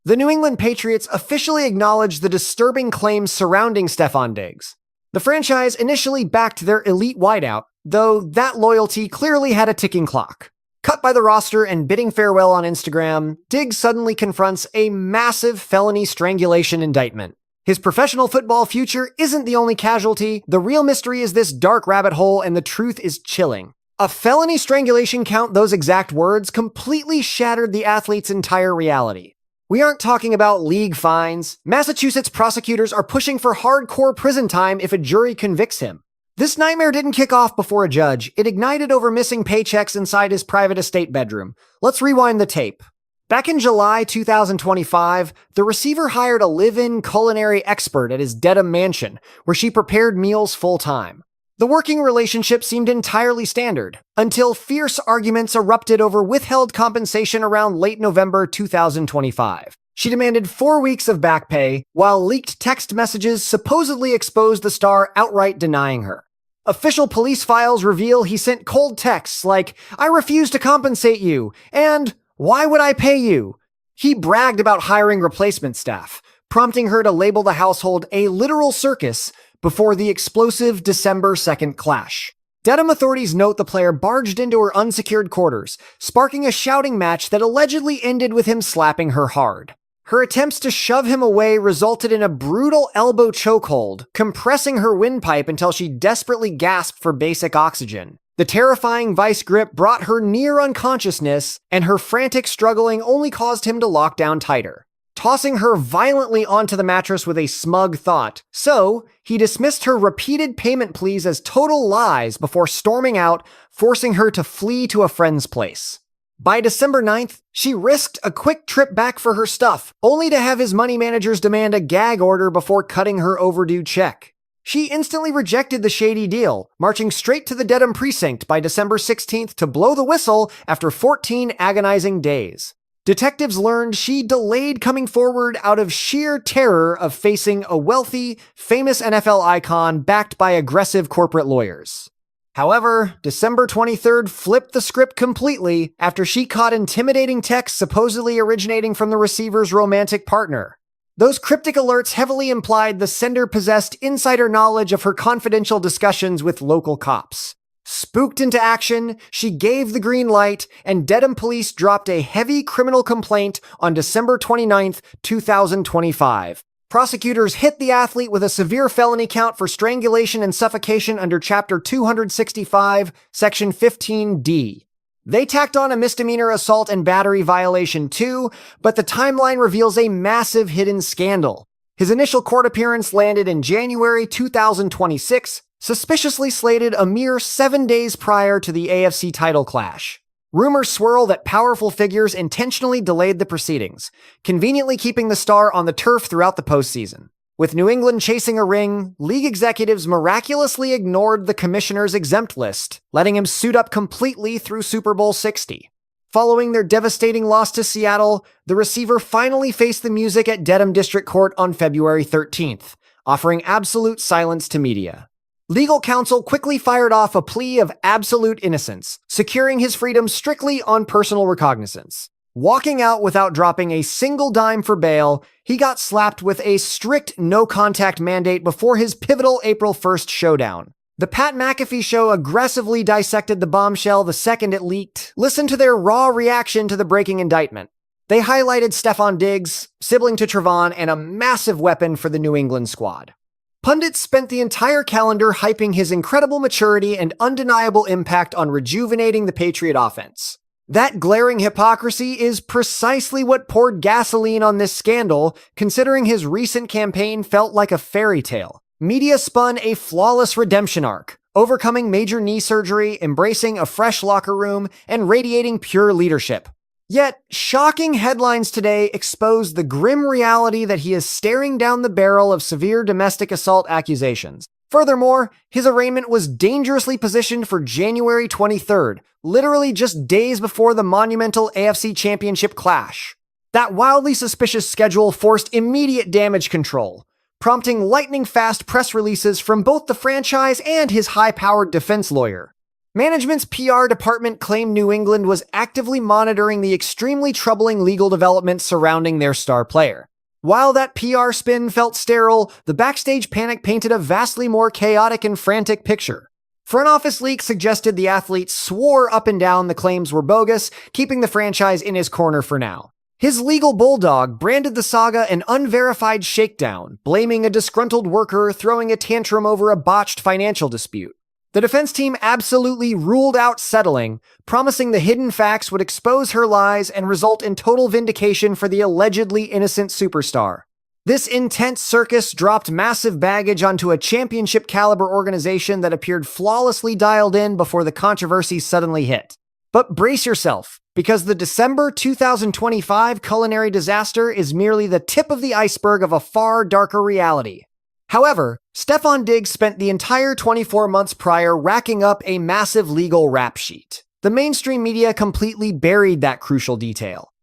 The New England Patriots officially acknowledged the disturbing claims surrounding Stefon Diggs. The franchise initially backed their elite wideout, though that loyalty clearly had a ticking clock. Cut by the roster and bidding farewell on Instagram, Diggs suddenly confronts a massive felony strangulation indictment. His professional football future isn't the only casualty. The real mystery is this dark rabbit hole, and the truth is chilling. A felony strangulation count, those exact words, completely shattered the athlete's entire reality. We aren't talking about league fines. Massachusetts prosecutors are pushing for hardcore prison time if a jury convicts him. This nightmare didn't kick off before a judge. It ignited over missing paychecks inside his private estate bedroom. Let's rewind the tape. Back in July 2025, the receiver hired a live-in culinary expert at his Dedham mansion, where she prepared meals full-time. The working relationship seemed entirely standard, until fierce arguments erupted over withheld compensation around late November 2025. She demanded 4 weeks of back pay, while leaked text messages supposedly exposed the star outright denying her. Official police files reveal he sent cold texts like, "I refuse to compensate you," and "Why would I pay you?" He bragged about hiring replacement staff, prompting her to label the household a literal circus before the explosive December 2nd clash. Dedham authorities note the player barged into her unsecured quarters, sparking a shouting match that allegedly ended with him slapping her hard. Her attempts to shove him away resulted in a brutal elbow chokehold, compressing her windpipe until she desperately gasped for basic oxygen. The terrifying vice grip brought her near unconsciousness, and her frantic struggling only caused him to lock down tighter, tossing her violently onto the mattress with a smug thought. So, he dismissed her repeated payment pleas as total lies before storming out, forcing her to flee to a friend's place. By December 9th, she risked a quick trip back for her stuff, only to have his money managers demand a gag order before cutting her overdue check. She instantly rejected the shady deal, marching straight to the Dedham precinct by December 16th to blow the whistle after 14 agonizing days. Detectives learned she delayed coming forward out of sheer terror of facing a wealthy, famous NFL icon backed by aggressive corporate lawyers. However, December 23rd flipped the script completely after she caught intimidating texts supposedly originating from the receiver's romantic partner. Those cryptic alerts heavily implied the sender possessed insider knowledge of her confidential discussions with local cops. Spooked into action, she gave the green light, and Dedham police dropped a heavy criminal complaint on December 29th, 2025. Prosecutors hit the athlete with a severe felony count for strangulation and suffocation under Chapter 265, Section 15D. They tacked on a misdemeanor assault and battery violation too, but the timeline reveals a massive hidden scandal. His initial court appearance landed in January 2026, suspiciously slated a mere 7 days prior to the AFC title clash. Rumors swirl that powerful figures intentionally delayed the proceedings, conveniently keeping the star on the turf throughout the postseason. With New England chasing a ring, league executives miraculously ignored the commissioner's exempt list, letting him suit up completely through Super Bowl 60. Following their devastating loss to Seattle, the receiver finally faced the music at Dedham District Court on February 13th, offering absolute silence to media. Legal counsel quickly fired off a plea of absolute innocence, securing his freedom strictly on personal recognizance. Walking out without dropping a single dime for bail, he got slapped with a strict no-contact mandate before his pivotal April 1st showdown. The Pat McAfee show aggressively dissected the bombshell the second it leaked. Listen to their raw reaction to the breaking indictment. They highlighted Stefon Diggs, sibling to Trevon, and a massive weapon for the New England squad. Pundits spent the entire calendar hyping his incredible maturity and undeniable impact on rejuvenating the Patriot offense. That glaring hypocrisy is precisely what poured gasoline on this scandal, considering his recent campaign felt like a fairy tale. Media spun a flawless redemption arc, overcoming major knee surgery, embracing a fresh locker room, and radiating pure leadership. Yet, shocking headlines today exposed the grim reality that he is staring down the barrel of severe domestic assault accusations. Furthermore, his arraignment was dangerously positioned for January 23rd, literally just days before the monumental AFC Championship clash. That wildly suspicious schedule forced immediate damage control, prompting lightning-fast press releases from both the franchise and his high-powered defense lawyer. Management's PR department claimed New England was actively monitoring the extremely troubling legal developments surrounding their star player. While that PR spin felt sterile, the backstage panic painted a vastly more chaotic and frantic picture. Front office leaks suggested the athlete swore up and down the claims were bogus, keeping the franchise in his corner for now. His legal bulldog branded the saga an unverified shakedown, blaming a disgruntled worker throwing a tantrum over a botched financial dispute. The defense team absolutely ruled out settling, promising the hidden facts would expose her lies and result in total vindication for the allegedly innocent superstar. This intense circus dropped massive baggage onto a championship-caliber organization that appeared flawlessly dialed in before the controversy suddenly hit. But brace yourself, because the December 2025 culinary disaster is merely the tip of the iceberg of a far darker reality. However, Stefon Diggs spent the entire 24 months prior racking up a massive legal rap sheet. The mainstream media completely buried that crucial detail.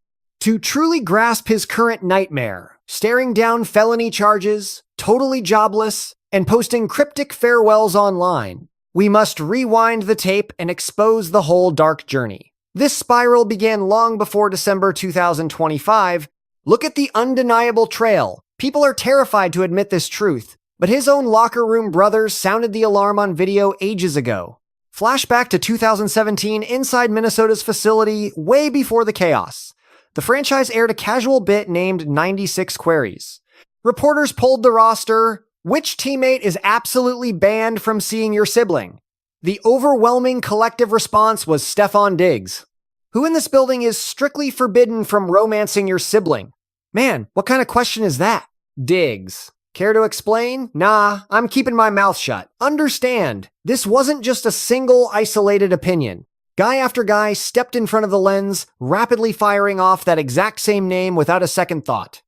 To truly grasp his current nightmare, staring down felony charges, totally jobless, and posting cryptic farewells online, we must rewind the tape and expose the whole dark journey. This spiral began long before December 2025. Look at the undeniable trail. People are terrified to admit this truth, but his own locker room brothers sounded the alarm on video ages ago. Flashback to 2017 inside Minnesota's facility, way before the chaos. The franchise aired a casual bit named 96 Queries. Reporters polled the roster, which teammate is absolutely banned from seeing your sibling? The overwhelming collective response was Stefon Diggs. Who in this building is strictly forbidden from romancing your sibling? Man, what kind of question is that? Diggs. Care to explain? Nah, I'm keeping my mouth shut. Understand, this wasn't just a single isolated opinion. Guy after guy stepped in front of the lens, rapidly firing off that exact same name without a second thought.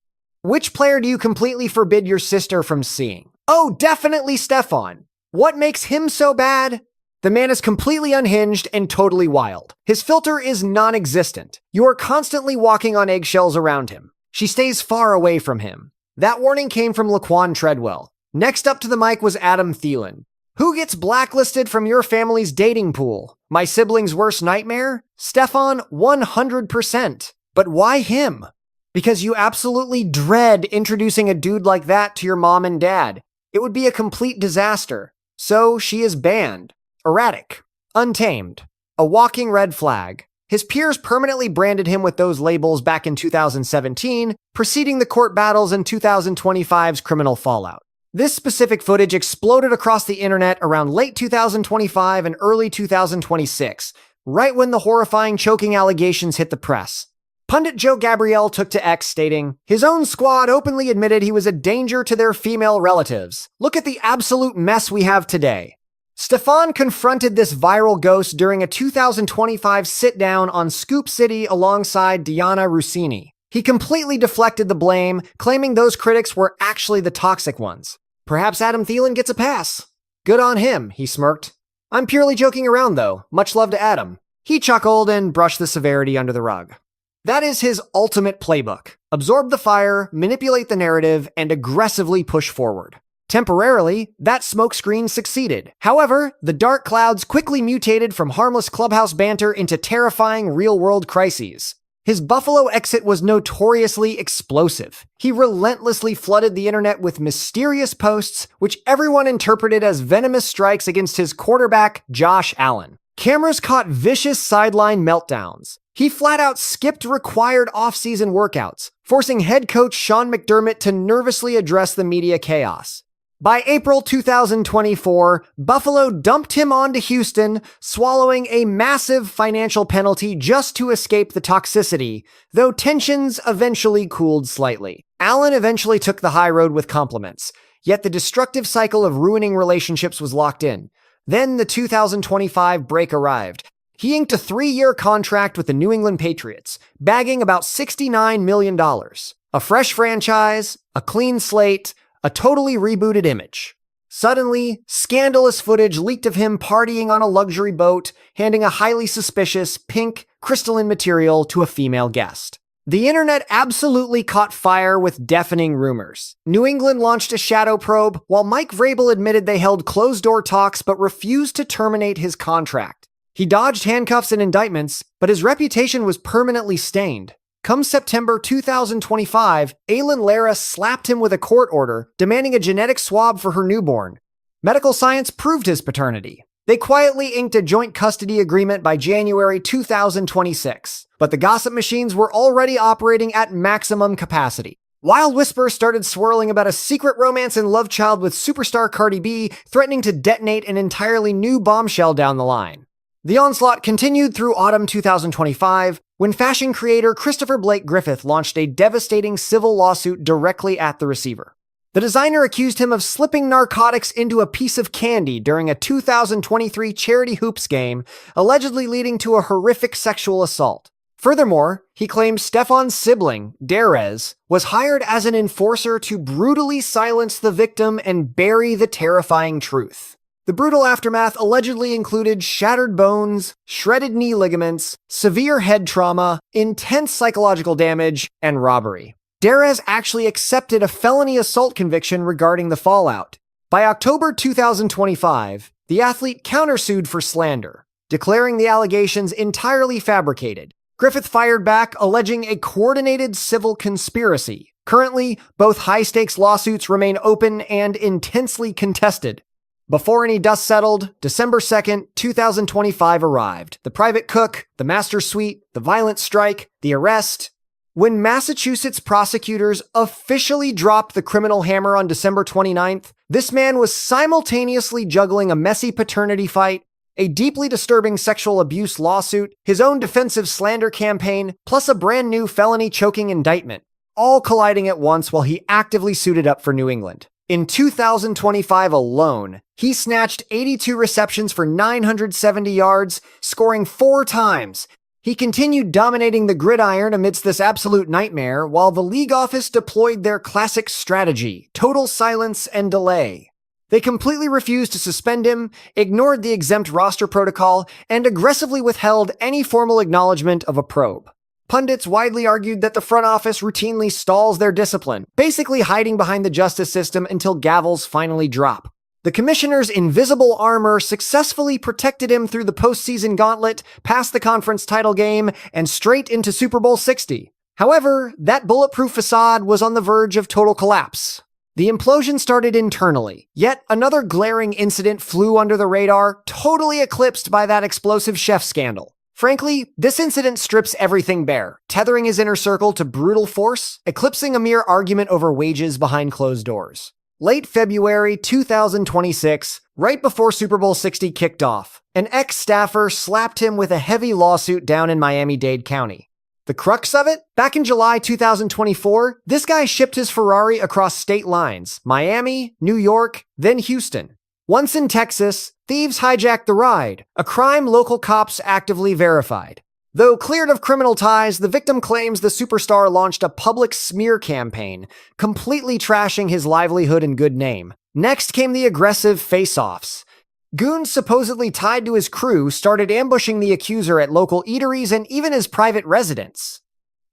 Which player do you completely forbid your sister from seeing? Oh, definitely Stefon. What makes him so bad? The man is completely unhinged and totally wild. His filter is non-existent. You are constantly walking on eggshells around him. She stays far away from him. That warning came from Laquan Treadwell. Next up to the mic was Adam Thielen. Who gets blacklisted from your family's dating pool? My sibling's worst nightmare? Stefon, 100%. But why him? Because you absolutely dread introducing a dude like that to your mom and dad. It would be a complete disaster. So she is banned. Erratic. Untamed. A walking red flag. His peers permanently branded him with those labels back in 2017, preceding the court battles in 2025's criminal fallout. This specific footage exploded across the internet around late 2025 and early 2026, right when the horrifying choking allegations hit the press. Pundit Joe Gabrielle took to X stating, his own squad openly admitted he was a danger to their female relatives. Look at the absolute mess we have today. Stefon confronted this viral ghost during a 2025 sit-down on Scoop City alongside Diana Rossini. He completely deflected the blame, claiming those critics were actually the toxic ones. Perhaps Adam Thielen gets a pass. Good on him, he smirked. I'm purely joking around though, much love to Adam. He chuckled and brushed the severity under the rug. That is his ultimate playbook. Absorb the fire, manipulate the narrative, and aggressively push forward. Temporarily, that smokescreen succeeded. However, the dark clouds quickly mutated from harmless clubhouse banter into terrifying real-world crises. His Buffalo exit was notoriously explosive. He relentlessly flooded the internet with mysterious posts, which everyone interpreted as venomous strikes against his quarterback, Josh Allen. Cameras caught vicious sideline meltdowns. He flat out skipped required off-season workouts, forcing head coach Sean McDermott to nervously address the media chaos. By April 2024, Buffalo dumped him onto Houston, swallowing a massive financial penalty just to escape the toxicity, though tensions eventually cooled slightly. Allen eventually took the high road with compliments, yet the destructive cycle of ruining relationships was locked in. Then the 2025 break arrived. He inked a 3-year contract with the New England Patriots, bagging about $69 million. A fresh franchise, a clean slate, a totally rebooted image. Suddenly, scandalous footage leaked of him partying on a luxury boat, handing a highly suspicious pink crystalline material to a female guest. The internet absolutely caught fire with deafening rumors. New England launched a shadow probe, while Mike Vrabel admitted they held closed-door talks but refused to terminate his contract. He dodged handcuffs and indictments, but his reputation was permanently stained. Come September 2025, Aylin Lara slapped him with a court order demanding a genetic swab for her newborn. Medical science proved his paternity. They quietly inked a joint custody agreement by January 2026, but the gossip machines were already operating at maximum capacity. Wild whispers started swirling about a secret romance and love child with superstar Cardi B, threatening to detonate an entirely new bombshell down the line. The onslaught continued through autumn 2025, when fashion creator Christopher Blake Griffith launched a devastating civil lawsuit directly at the receiver. The designer accused him of slipping narcotics into a piece of candy during a 2023 charity hoops game, allegedly leading to a horrific sexual assault. Furthermore, he claimed Stefon's sibling, Derez, was hired as an enforcer to brutally silence the victim and bury the terrifying truth. The brutal aftermath allegedly included shattered bones, shredded knee ligaments, severe head trauma, intense psychological damage, and robbery. Derez actually accepted a felony assault conviction regarding the fallout. By October 2025, the athlete countersued for slander, declaring the allegations entirely fabricated. Griffith fired back, alleging a coordinated civil conspiracy. Currently, both high-stakes lawsuits remain open and intensely contested. Before any dust settled, December 2nd, 2025 arrived. The private cook, the master suite, the violent strike, the arrest. When Massachusetts prosecutors officially dropped the criminal hammer on December 29th, this man was simultaneously juggling a messy paternity fight, a deeply disturbing sexual abuse lawsuit, his own defensive slander campaign, plus a brand new felony choking indictment, all colliding at once while he actively suited up for New England. In 2025 alone, he snatched 82 receptions for 970 yards, scoring 4 times. He continued dominating the gridiron amidst this absolute nightmare, while the league office deployed their classic strategy, total silence and delay. They completely refused to suspend him, ignored the exempt roster protocol, and aggressively withheld any formal acknowledgement of a probe. Pundits widely argued that the front office routinely stalls their discipline, basically hiding behind the justice system until gavels finally drop. The commissioner's invisible armor successfully protected him through the postseason gauntlet, past the conference title game, and straight into Super Bowl 60. However, that bulletproof facade was on the verge of total collapse. The implosion started internally, yet another glaring incident flew under the radar, totally eclipsed by that explosive chef scandal. Frankly, this incident strips everything bare, tethering his inner circle to brutal force, eclipsing a mere argument over wages behind closed doors. Late February 2026, right before Super Bowl 60 kicked off, an ex-staffer slapped him with a heavy lawsuit down in Miami-Dade County. The crux of it? Back in July 2024, this guy shipped his Ferrari across state lines, Miami, New York, then Houston. Once in Texas, thieves hijacked the ride, a crime local cops actively verified. Though cleared of criminal ties, the victim claims the superstar launched a public smear campaign, completely trashing his livelihood and good name. Next came the aggressive face-offs. Goons supposedly tied to his crew started ambushing the accuser at local eateries and even his private residence.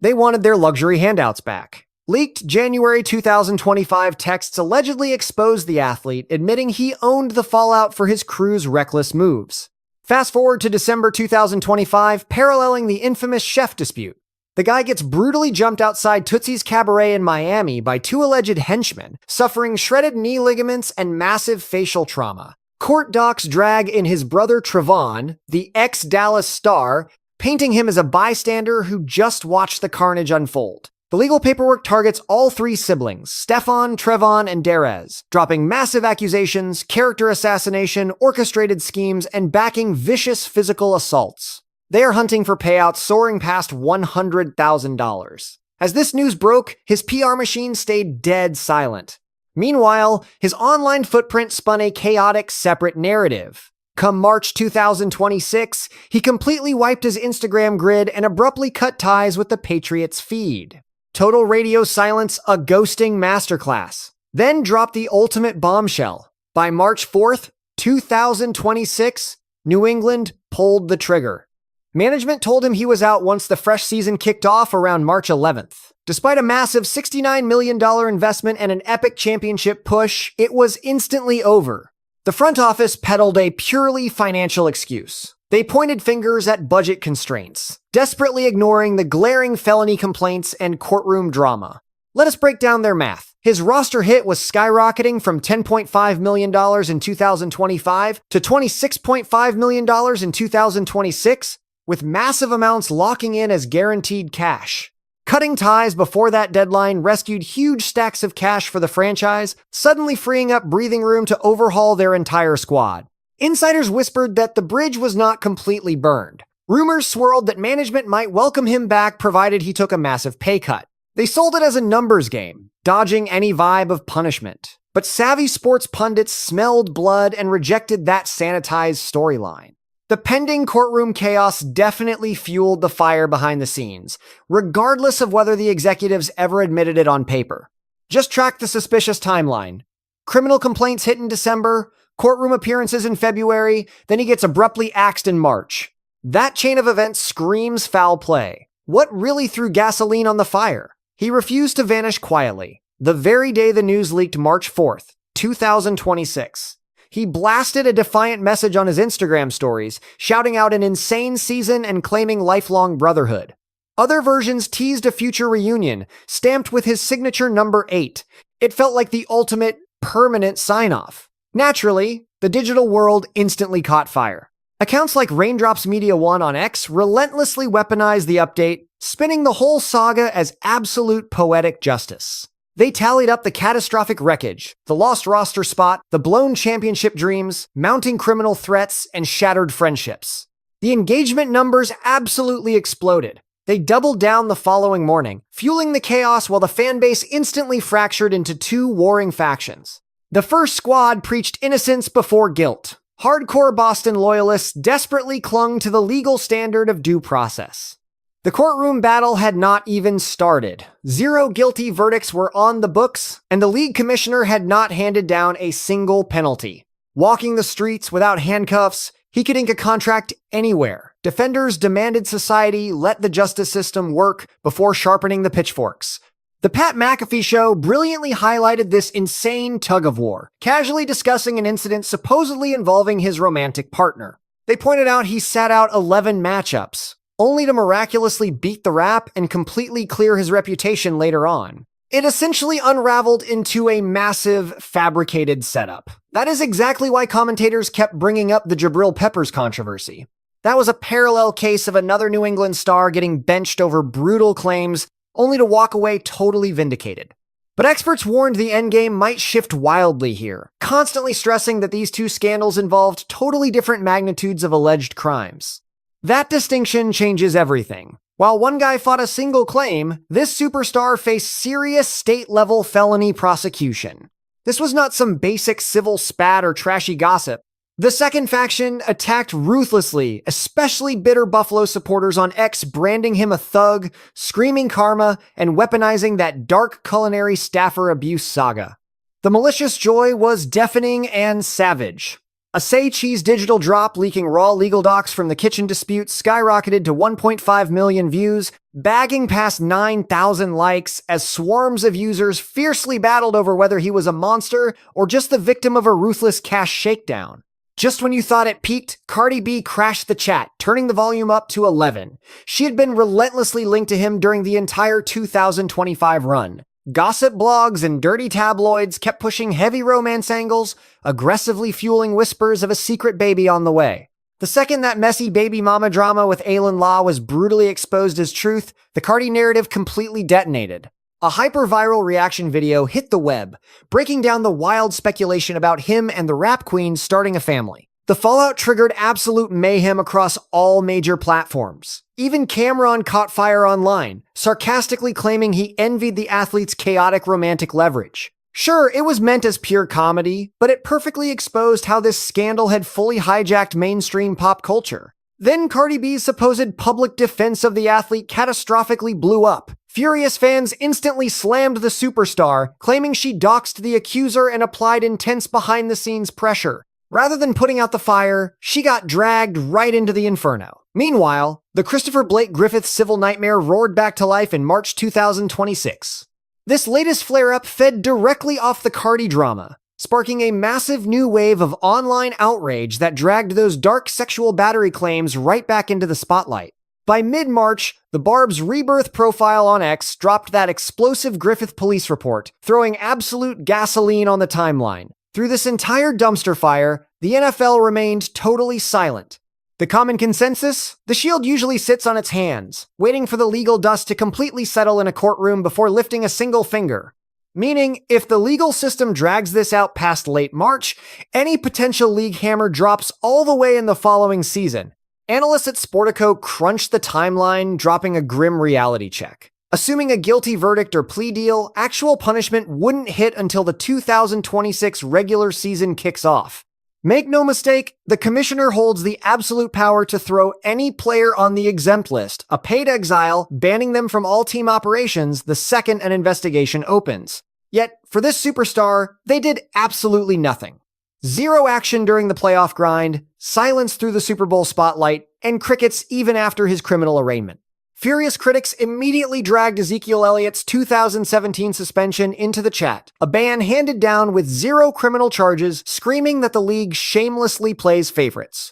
They wanted their luxury handouts back. Leaked January 2025 texts allegedly exposed the athlete, admitting he owned the fallout for his crew's reckless moves. Fast forward to December 2025, paralleling the infamous chef dispute. The guy gets brutally jumped outside Tootsie's Cabaret in Miami by 2 alleged henchmen, suffering shredded knee ligaments and massive facial trauma. Court docs drag in his brother Trevon, the ex-Dallas star, painting him as a bystander who just watched the carnage unfold. The legal paperwork targets all 3 siblings, Stefon, Trevon, and Derez, dropping massive accusations, character assassination, orchestrated schemes, and backing vicious physical assaults. They are hunting for payouts soaring past $100,000. As this news broke, his PR machine stayed dead silent. Meanwhile, his online footprint spun a chaotic, separate narrative. Come March 2026, he completely wiped his Instagram grid and abruptly cut ties with the Patriots feed. Total radio silence, a ghosting masterclass. Then dropped the ultimate bombshell. By March 4th, 2026, New England pulled the trigger. Management told him he was out once the fresh season kicked off around March 11th. Despite a massive $69 million investment and an epic championship push, it was instantly over. The front office peddled a purely financial excuse. They pointed fingers at budget constraints, desperately ignoring the glaring felony complaints and courtroom drama. Let us break down their math. His roster hit was skyrocketing from $10.5 million in 2025 to $26.5 million in 2026, with massive amounts locking in as guaranteed cash. Cutting ties before that deadline rescued huge stacks of cash for the franchise, suddenly freeing up breathing room to overhaul their entire squad. Insiders whispered that the bridge was not completely burned. Rumors swirled that management might welcome him back provided he took a massive pay cut. They sold it as a numbers game, dodging any vibe of punishment. But savvy sports pundits smelled blood and rejected that sanitized storyline. The pending courtroom chaos definitely fueled the fire behind the scenes, regardless of whether the executives ever admitted it on paper. Just track the suspicious timeline. Criminal complaints hit in December, courtroom appearances in February, then he gets abruptly axed in March. That chain of events screams foul play. What really threw gasoline on the fire? He refused to vanish quietly. The very day the news leaked March 4th, 2026. He blasted a defiant message on his Instagram stories, shouting out an insane season and claiming lifelong brotherhood. Other versions teased a future reunion, stamped with his signature number 8. It felt like the ultimate, permanent sign-off. Naturally, the digital world instantly caught fire. Accounts like Raindrops Media 1 on X relentlessly weaponized the update, spinning the whole saga as absolute poetic justice. They tallied up the catastrophic wreckage, the lost roster spot, the blown championship dreams, mounting criminal threats, and shattered friendships. The engagement numbers absolutely exploded. They doubled down the following morning, fueling the chaos while the fanbase instantly fractured into two warring factions. The first squad preached innocence before guilt. Hardcore Boston loyalists desperately clung to the legal standard of due process. The courtroom battle had not even started. 0 guilty verdicts were on the books, and the league commissioner had not handed down a single penalty. Walking the streets without handcuffs, he could ink a contract anywhere. Defenders demanded society let the justice system work before sharpening the pitchforks. The Pat McAfee show brilliantly highlighted this insane tug-of-war, casually discussing an incident supposedly involving his romantic partner. They pointed out he sat out 11 matchups, only to miraculously beat the rap and completely clear his reputation later on. It essentially unraveled into a massive, fabricated setup. That is exactly why commentators kept bringing up the Jabril Peppers controversy. That was a parallel case of another New England star getting benched over brutal claims only to walk away totally vindicated. But experts warned the endgame might shift wildly here, constantly stressing that these two scandals involved totally different magnitudes of alleged crimes. That distinction changes everything. While one guy fought a single claim, this superstar faced serious state-level felony prosecution. This was not some basic civil spat or trashy gossip. The second faction attacked ruthlessly, especially bitter Buffalo supporters on X, branding him a thug, screaming karma, and weaponizing that dark culinary staffer abuse saga. The malicious joy was deafening and savage. A Say Cheese digital drop leaking raw legal docs from the kitchen dispute skyrocketed to 1.5 million views, bagging past 9,000 likes as swarms of users fiercely battled over whether he was a monster or just the victim of a ruthless cash shakedown. Just when you thought it peaked, Cardi B crashed the chat, turning the volume up to 11. She had been relentlessly linked to him during the entire 2025 run. Gossip blogs and dirty tabloids kept pushing heavy romance angles, aggressively fueling whispers of a secret baby on the way. The second that messy baby mama drama with Aylin Law was brutally exposed as truth, the Cardi narrative completely detonated. A hyper-viral reaction video hit the web, breaking down the wild speculation about him and the rap queen starting a family. The fallout triggered absolute mayhem across all major platforms. Even Cameron caught fire online, sarcastically claiming he envied the athlete's chaotic romantic leverage. Sure, it was meant as pure comedy, but it perfectly exposed how this scandal had fully hijacked mainstream pop culture. Then Cardi B's supposed public defense of the athlete catastrophically blew up. Furious fans instantly slammed the superstar, claiming she doxed the accuser and applied intense behind-the-scenes pressure. Rather than putting out the fire, she got dragged right into the inferno. Meanwhile, the Christopher Blake Griffith civil nightmare roared back to life in March 2026. This latest flare-up fed directly off the Cardi drama. sparking a massive new wave of online outrage that dragged those dark sexual battery claims right back into the spotlight. By mid-March, the Barb's rebirth profile on X dropped that explosive Griffith police report, throwing absolute gasoline on the timeline. Through this entire dumpster fire, the NFL remained totally silent. The common consensus? The Shield usually sits on its hands, waiting for the legal dust to completely settle in a courtroom before lifting a single finger. Meaning, if the legal system drags this out past late March, any potential league hammer drops all the way in the following season. Analysts at Sportico crunched the timeline, dropping a grim reality check. Assuming a guilty verdict or plea deal, actual punishment wouldn't hit until the 2026 regular season kicks off. Make no mistake, the commissioner holds the absolute power to throw any player on the exempt list, a paid exile, banning them from all team operations the second an investigation opens. Yet, for this superstar, they did absolutely nothing. Zero action during the playoff grind, silence through the Super Bowl spotlight, and crickets even after his criminal arraignment. Furious critics immediately dragged Ezekiel Elliott's 2017 suspension into the chat, a ban handed down with zero criminal charges, screaming that the league shamelessly plays favorites.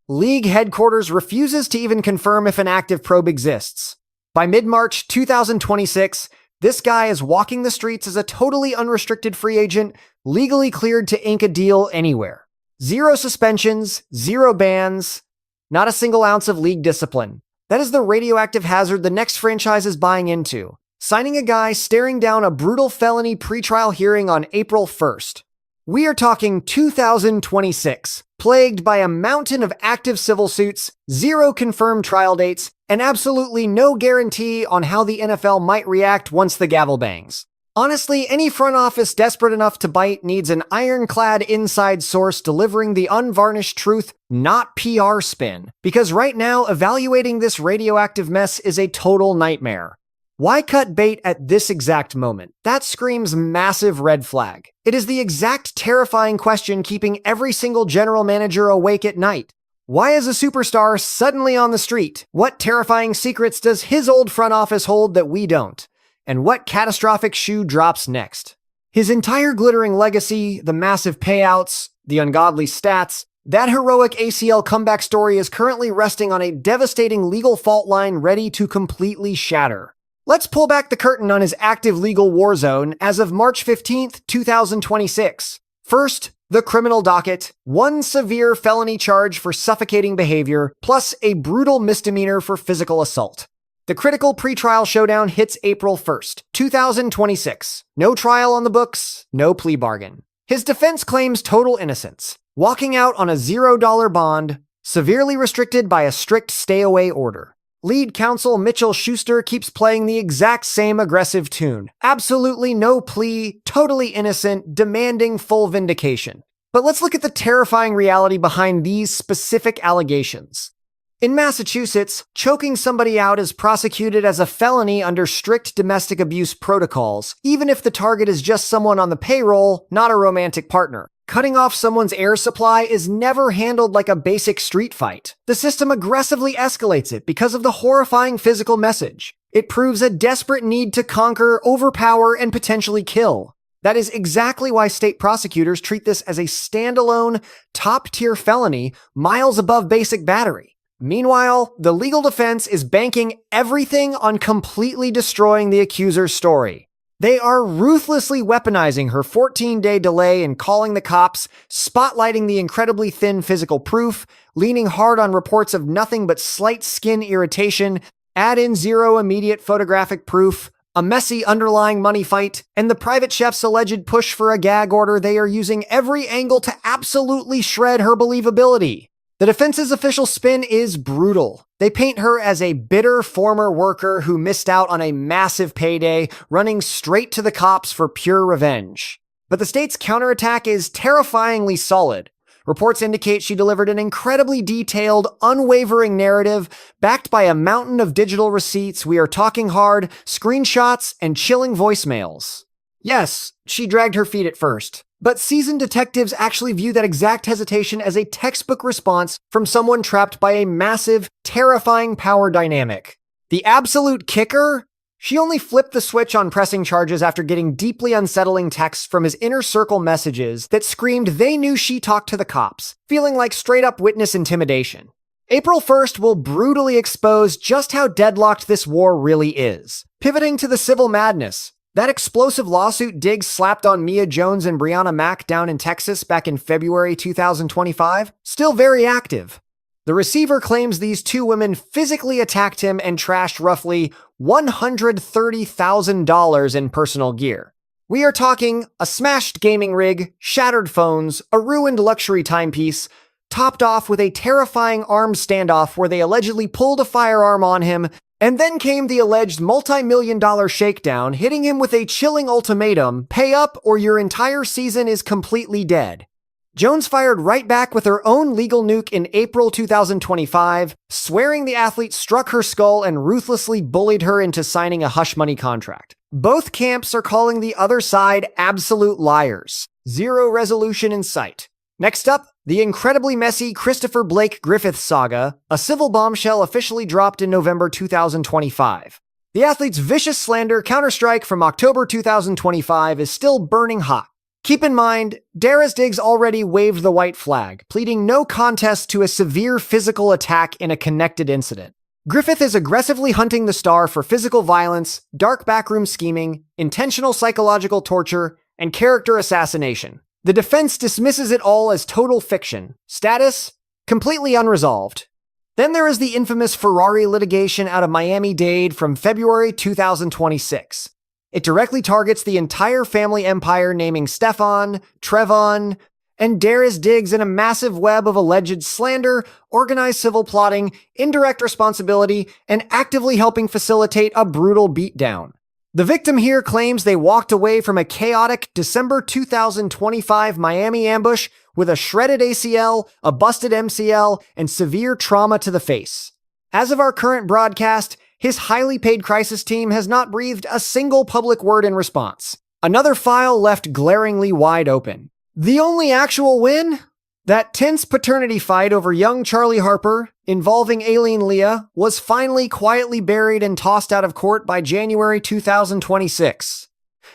League headquarters refuses to even confirm if an active probe exists. By mid-March 2026, this guy is walking the streets as a totally unrestricted free agent, legally cleared to ink a deal anywhere. Zero suspensions, zero bans, not a single ounce of league discipline. That is the radioactive hazard the next franchise is buying into. Signing a guy staring down a brutal felony pretrial hearing on April 1st. We are talking 2026, plagued by a mountain of active civil suits, zero confirmed trial dates, and absolutely no guarantee on how the NFL might react once the gavel bangs. Honestly, any front office desperate enough to bite needs an ironclad inside source delivering the unvarnished truth, not PR spin. Because right now, evaluating this radioactive mess is a total nightmare. Why cut bait at this exact moment? That screams massive red flag. It is the exact terrifying question keeping every single general manager awake at night. Why is a superstar suddenly on the street? What terrifying secrets does his old front office hold that we don't? And what catastrophic shoe drops next? His entire glittering legacy, the massive payouts, the ungodly stats, that heroic ACL comeback story is currently resting on a devastating legal fault line ready to completely shatter. Let's pull back the curtain on his active legal war zone as of March 15th, 2026. First, the criminal docket, one severe felony charge for suffocating behavior, plus a brutal misdemeanor for physical assault. The critical pretrial showdown hits April 1st, 2026. No trial on the books, no plea bargain. His defense claims total innocence, walking out on a $0 bond, severely restricted by a strict stay-away order. Lead counsel Mitchell Schuster keeps playing the exact same aggressive tune. Absolutely no plea, totally innocent, demanding full vindication. But let's look at the terrifying reality behind these specific allegations. In Massachusetts, choking somebody out is prosecuted as a felony under strict domestic abuse protocols, even if the target is just someone on the payroll, not a romantic partner. Cutting off someone's air supply is never handled like a basic street fight. The system aggressively escalates it because of the horrifying physical message. It proves a desperate need to conquer, overpower, and potentially kill. That is exactly why state prosecutors treat this as a standalone, top-tier felony, miles above basic battery. Meanwhile, the legal defense is banking everything on completely destroying the accuser's story. They are ruthlessly weaponizing her 14-day delay in calling the cops, spotlighting the incredibly thin physical proof, leaning hard on reports of nothing but slight skin irritation, add in zero immediate photographic proof, a messy underlying money fight, and the private chef's alleged push for a gag order. They are using every angle to absolutely shred her believability. The defense's official spin is brutal. They paint her as a bitter former worker who missed out on a massive payday, running straight to the cops for pure revenge. But the state's counterattack is terrifyingly solid. Reports indicate she delivered an incredibly detailed, unwavering narrative backed by a mountain of digital receipts. We are talking hard, screenshots, and chilling voicemails. Yes, she dragged her feet at first. But seasoned detectives actually view that exact hesitation as a textbook response from someone trapped by a massive, terrifying power dynamic. The absolute kicker? She only flipped the switch on pressing charges after getting deeply unsettling texts from his inner circle messages that screamed they knew she talked to the cops, feeling like straight-up witness intimidation. April 1st will brutally expose just how deadlocked this war really is. Pivoting to the civil madness, that explosive lawsuit Diggs slapped on Mia Jones and Brianna Mack down in Texas back in February 2025, still very active. The receiver claims these two women physically attacked him and trashed roughly $130,000 in personal gear. We are talking a smashed gaming rig, shattered phones, a ruined luxury timepiece, topped off with a terrifying armed standoff where they allegedly pulled a firearm on him, and then came the alleged multi-million-dollar shakedown, hitting him with a chilling ultimatum: pay up or your entire season is completely dead. Jones fired right back with her own legal nuke in April 2025, swearing the athlete struck her skull and ruthlessly bullied her into signing a hush money contract. Both camps are calling the other side absolute liars. Zero resolution in sight. Next up, the incredibly messy Christopher Blake Griffith saga, a civil bombshell officially dropped in November 2025. The athlete's vicious slander counterstrike from October 2025 is still burning hot. Keep in mind, Diggs already waved the white flag, pleading no contest to a severe physical attack in a connected incident. Griffith is aggressively hunting the star for physical violence, dark backroom scheming, intentional psychological torture, and character assassination. The defense dismisses it all as total fiction. Status: completely unresolved. Then there is the infamous Ferrari litigation out of Miami-Dade from February 2026. It directly targets the entire family empire, naming Stefon, Trevon, and Diggs in a massive web of alleged slander, organized civil plotting, indirect responsibility, and actively helping facilitate a brutal beatdown. The victim here claims they walked away from a chaotic December 2025 Miami ambush with a shredded ACL, a busted MCL, and severe trauma to the face. As of our current broadcast, his highly paid crisis team has not breathed a single public word in response. Another file left glaringly wide open. The only actual win? That tense paternity fight over young Charlie Harper, involving Aileen Leah, was finally quietly buried and tossed out of court by January 2026.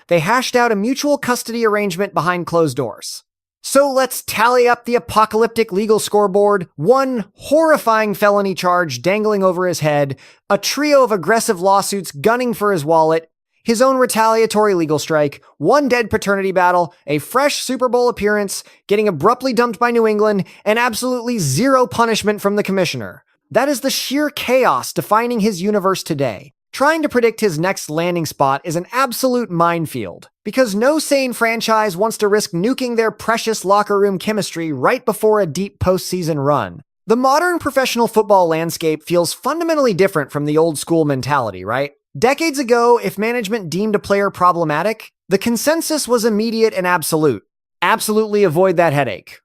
They hashed out a mutual custody arrangement behind closed doors. So let's tally up the apocalyptic legal scoreboard: one horrifying felony charge dangling over his head, a trio of aggressive lawsuits gunning for his wallet, his own retaliatory legal strike, one dead paternity battle, a fresh Super Bowl appearance, getting abruptly dumped by New England, and absolutely zero punishment from the commissioner. That is the sheer chaos defining his universe today. Trying to predict his next landing spot is an absolute minefield, because no sane franchise wants to risk nuking their precious locker room chemistry right before a deep postseason run. The modern professional football landscape feels fundamentally different from the old school mentality, right? Decades ago, if management deemed a player problematic, the consensus was immediate and absolute. Absolutely avoid that headache.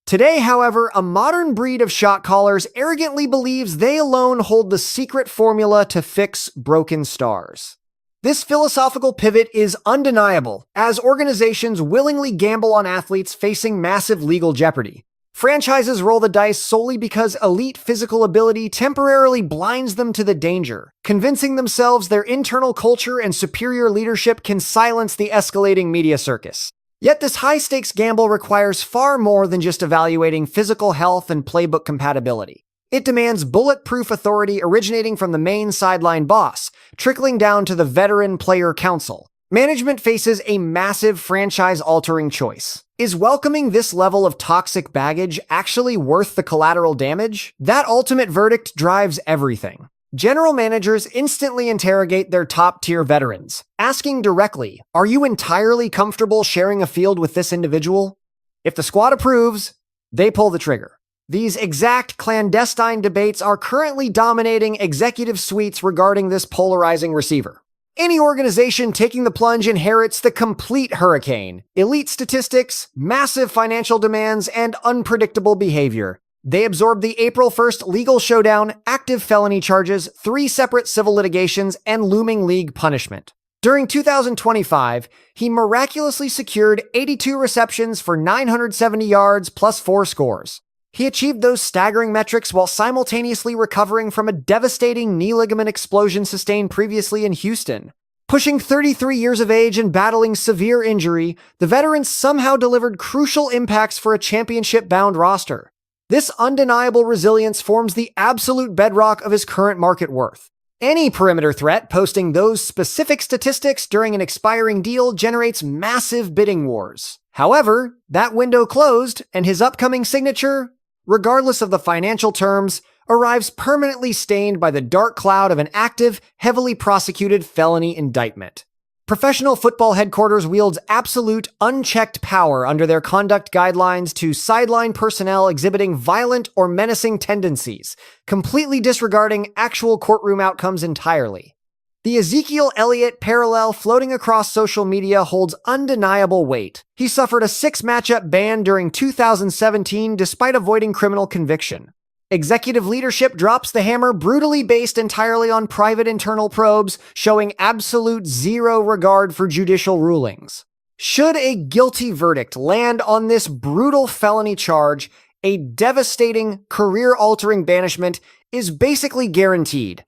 Today, however, a modern breed of shot callers arrogantly believes they alone hold the secret formula to fix broken stars. This philosophical pivot is undeniable, as organizations willingly gamble on athletes facing massive legal jeopardy. Franchises roll the dice solely because elite physical ability temporarily blinds them to the danger, convincing themselves their internal culture and superior leadership can silence the escalating media circus. Yet this high-stakes gamble requires far more than just evaluating physical health and playbook compatibility. It demands bulletproof authority originating from the main sideline boss, trickling down to the veteran player council. Management faces a massive franchise-altering choice. Is welcoming this level of toxic baggage actually worth the collateral damage? That ultimate verdict drives everything. General managers instantly interrogate their top-tier veterans, asking directly, "Are you entirely comfortable sharing a field with this individual?" If the squad approves, they pull the trigger. These exact clandestine debates are currently dominating executive suites regarding this polarizing receiver. Any organization taking the plunge inherits the complete hurricane: elite statistics, massive financial demands, and unpredictable behavior. They absorbed the April 1st legal showdown, active felony charges, 3 separate civil litigations, and looming league punishment. During 2025, he miraculously secured 82 receptions for 970 yards plus 4 scores. He achieved those staggering metrics while simultaneously recovering from a devastating knee ligament explosion sustained previously in Houston. Pushing 33 years of age and battling severe injury, the veteran somehow delivered crucial impacts for a championship-bound roster. This undeniable resilience forms the absolute bedrock of his current market worth. Any perimeter threat posting those specific statistics during an expiring deal generates massive bidding wars. However, that window closed, and his upcoming signature, regardless of the financial terms, arrives permanently stained by the dark cloud of an active, heavily prosecuted felony indictment. Professional football headquarters wields absolute, unchecked power under their conduct guidelines to sideline personnel exhibiting violent or menacing tendencies, completely disregarding actual courtroom outcomes entirely. The Ezekiel Elliott parallel floating across social media holds undeniable weight. He suffered a 6-matchup ban during 2017 despite avoiding criminal conviction. Executive leadership drops the hammer brutally based entirely on private internal probes, showing absolute zero regard for judicial rulings. Should a guilty verdict land on this brutal felony charge, a devastating, career-altering banishment is basically guaranteed.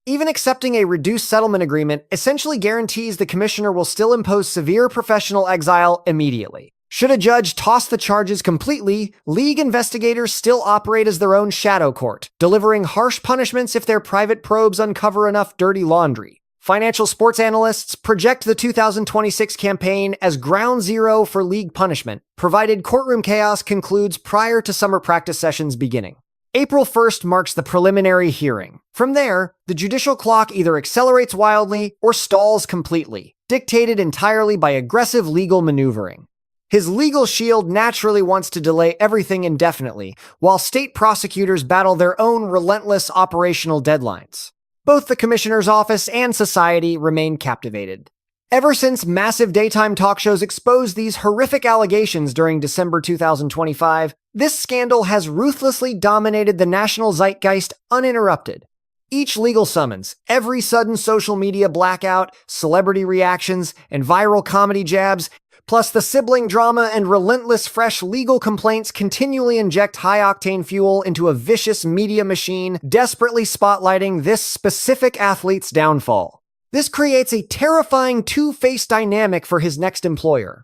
Even accepting a reduced settlement agreement essentially guarantees the commissioner will still impose severe professional exile immediately. Should a judge toss the charges completely, league investigators still operate as their own shadow court, delivering harsh punishments if their private probes uncover enough dirty laundry. Financial sports analysts project the 2026 campaign as ground zero for league punishment, provided courtroom chaos concludes prior to summer practice sessions beginning. April 1st marks the preliminary hearing. From there, the judicial clock either accelerates wildly or stalls completely, dictated entirely by aggressive legal maneuvering. His legal shield naturally wants to delay everything indefinitely, while state prosecutors battle their own relentless operational deadlines. Both the commissioner's office and society remain captivated. Ever since massive daytime talk shows exposed these horrific allegations during December 2025, this scandal has ruthlessly dominated the national zeitgeist uninterrupted. Each legal summons, every sudden social media blackout, celebrity reactions, and viral comedy jabs, plus the sibling drama and relentless fresh legal complaints continually inject high-octane fuel into a vicious media machine, desperately spotlighting this specific athlete's downfall. This creates a terrifying two-faced dynamic for his next employer.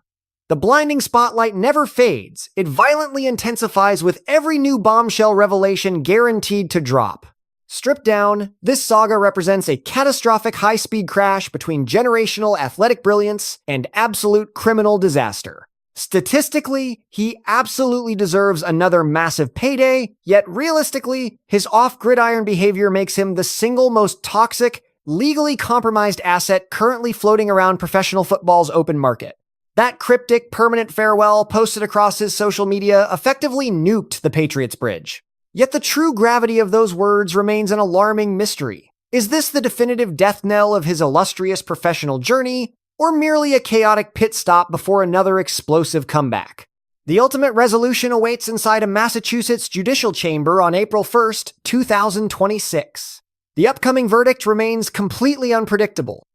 The blinding spotlight never fades, it violently intensifies with every new bombshell revelation guaranteed to drop. Stripped down, this saga represents a catastrophic high-speed crash between generational athletic brilliance and absolute criminal disaster. Statistically, he absolutely deserves another massive payday, yet realistically, his off-gridiron behavior makes him the single most toxic, legally compromised asset currently floating around professional football's open market. That cryptic permanent farewell posted across his social media effectively nuked the Patriots bridge. Yet the true gravity of those words remains an alarming mystery. Is this the definitive death knell of his illustrious professional journey, or merely a chaotic pit stop before another explosive comeback? The ultimate resolution awaits inside a Massachusetts judicial chamber on April 1st, 2026. The upcoming verdict remains completely unpredictable.